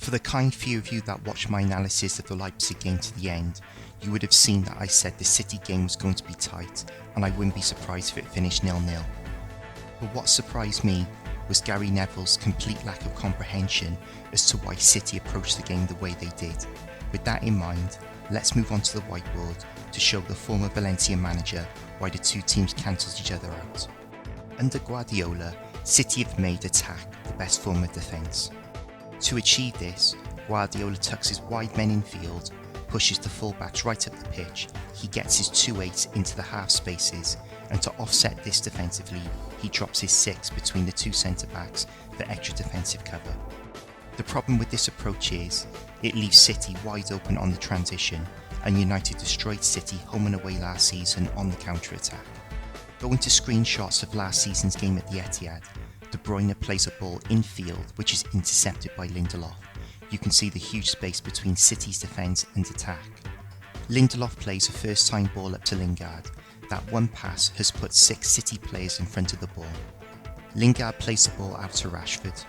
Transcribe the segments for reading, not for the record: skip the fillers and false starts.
For the kind few of you that watched my analysis of the Leipzig game to the end, you would have seen that I said the City game was going to be tight, and I wouldn't be surprised if it finished 0-0. But what surprised me was Gary Neville's complete lack of comprehension as to why City approached the game the way they did. With that in mind, let's move on to the whiteboard to show the former Valencia manager why the two teams cancelled each other out. Under Guardiola, City have made attack the best form of defence. To achieve this, Guardiola tucks his wide men in field, pushes the fullbacks right up the pitch, he gets his 2-8 into the half spaces, and to offset this defensively, he drops his 6 between the two centre-backs for extra defensive cover. The problem with this approach is, it leaves City wide open on the transition, and United destroyed City home and away last season on the counter-attack. Going to screenshots of last season's game at the Etihad, De Bruyne plays a ball infield which is intercepted by Lindelof. You can see the huge space between City's defence and attack. Lindelof plays a first time ball up to Lingard. That one pass has put 6 City players in front of the ball. Lingard plays the ball out to Rashford.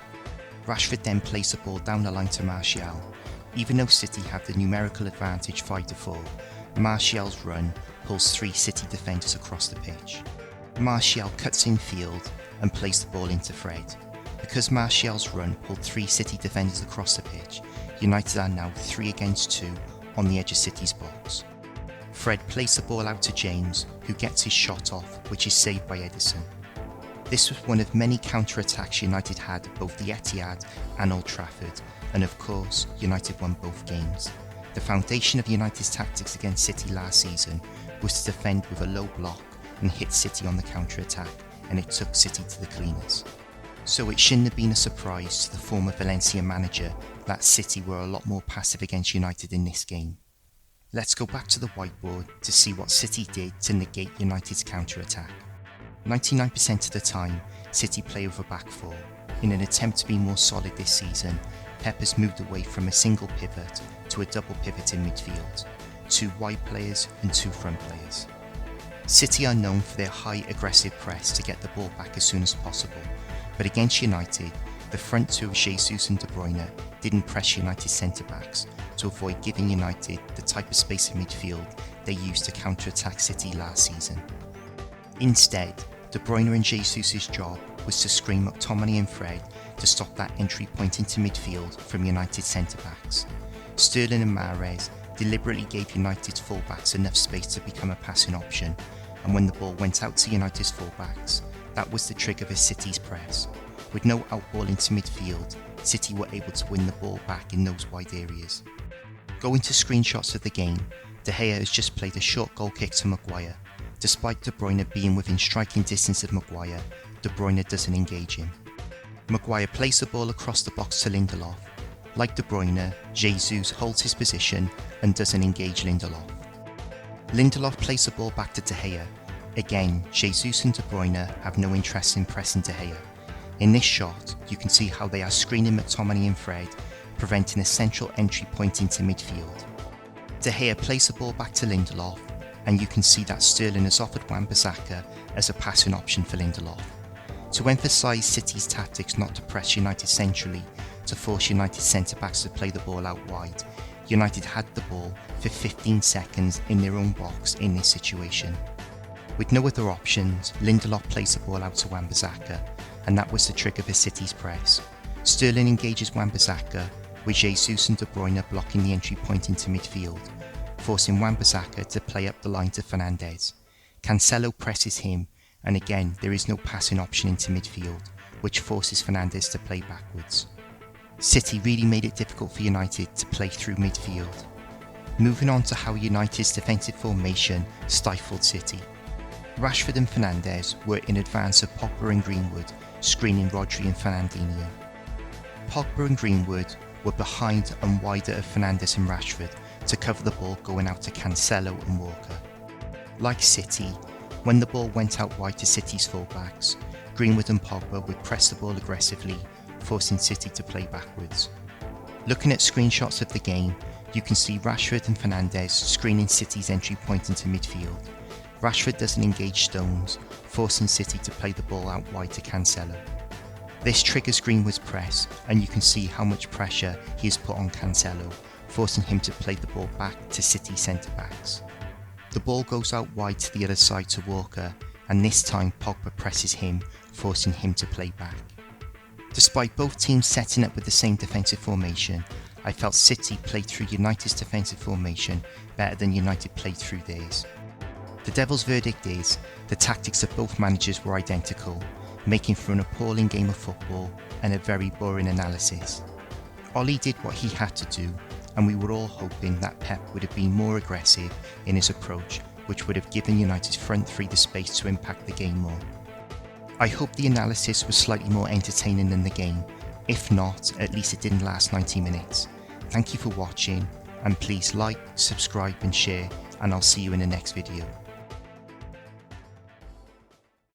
Rashford then plays the ball down the line to Martial. Even though City have the numerical advantage 5-4, Martial's run pulls 3 City defenders across the pitch. Martial cuts in field and plays the ball into Fred. Because Martial's run pulled 3 City defenders across the pitch, United are now 3 against 2 on the edge of City's box. Fred plays the ball out to James, who gets his shot off, which is saved by Edison. This was one of many counter-attacks United had at both the Etihad and Old Trafford, and of course, United won both games. The foundation of United's tactics against City last season was to defend with a low block and hit City on the counter-attack, and it took City to the cleaners. So it shouldn't have been a surprise to the former Valencia manager that City were a lot more passive against United in this game. Let's go back to the whiteboard to see what City did to negate United's counter-attack. 99% of the time, City play with a back 4. In an attempt to be more solid this season, Pep has moved away from a single pivot to a double pivot in midfield, 2 wide players and 2 front players. City are known for their high aggressive press to get the ball back as soon as possible, but against United, the front 2 of Jesus and De Bruyne didn't press United centre-backs to avoid giving United the type of space in midfield they used to counter-attack City last season. Instead, De Bruyne and Jesus' job was to screen McTominay and Fred to stop that entry point into midfield from United centre-backs. Sterling and Mahrez deliberately gave United's fullbacks enough space to become a passing option, and when the ball went out to United's fullbacks, that was the trigger for City's press. With no outball into midfield, City were able to win the ball back in those wide areas. Going to screenshots of the game, De Gea has just played a short goal kick to Maguire. Despite De Bruyne being within striking distance of Maguire, De Bruyne doesn't engage him. Maguire plays the ball across the box to Lindelof. Like De Bruyne, Jesus holds his position and doesn't engage Lindelof. Lindelof plays the ball back to De Gea. Again, Jesus and De Bruyne have no interest in pressing De Gea. In this shot, you can see how they are screening McTominay and Fred, preventing a central entry point into midfield. De Gea plays the ball back to Lindelof, and you can see that Sterling has offered Wan-Bissaka as a passing option for Lindelof. To emphasise City's tactics not to press United centrally to force United centre-backs to play the ball out wide, United had the ball for 15 seconds in their own box in this situation. With no other options, Lindelof plays the ball out to Wan-Bissaka, and that was the trigger for City's press. Sterling engages Wan-Bissaka, with Jesus and De Bruyne blocking the entry point into midfield, forcing Wan-Bissaka to play up the line to Fernandes. Cancelo presses him, and again there is no passing option into midfield, which forces Fernandes to play backwards. City really made it difficult for United to play through midfield. Moving on to how United's defensive formation stifled City. Rashford and Fernandes were in advance of Pogba and Greenwood, screening Rodri and Fernandinho. Pogba and Greenwood were behind and wider of Fernandes and Rashford to cover the ball going out to Cancelo and Walker. Like City, when the ball went out wide to City's fullbacks, Greenwood and Pogba would press the ball aggressively, forcing City to play backwards. Looking at screenshots of the game, you can see Rashford and Fernandes screening City's entry point into midfield. Rashford doesn't engage Stones, forcing City to play the ball out wide to Cancelo. This triggers Greenwood's press, and you can see how much pressure he has put on Cancelo, forcing him to play the ball back to City centre-backs. The ball goes out wide to the other side to Walker, and this time Pogba presses him, forcing him to play back. Despite both teams setting up with the same defensive formation, I felt City played through United's defensive formation better than United played through theirs. The Devils' verdict is, the tactics of both managers were identical, making for an appalling game of football and a very boring analysis. Ollie did what he had to do, and we were all hoping that Pep would have been more aggressive in his approach, which would have given United's front three the space to impact the game more. I hope the analysis was slightly more entertaining than the game. If not, at least it didn't last 90 minutes. Thank you for watching, and please like, subscribe and share, and I'll see you in the next video.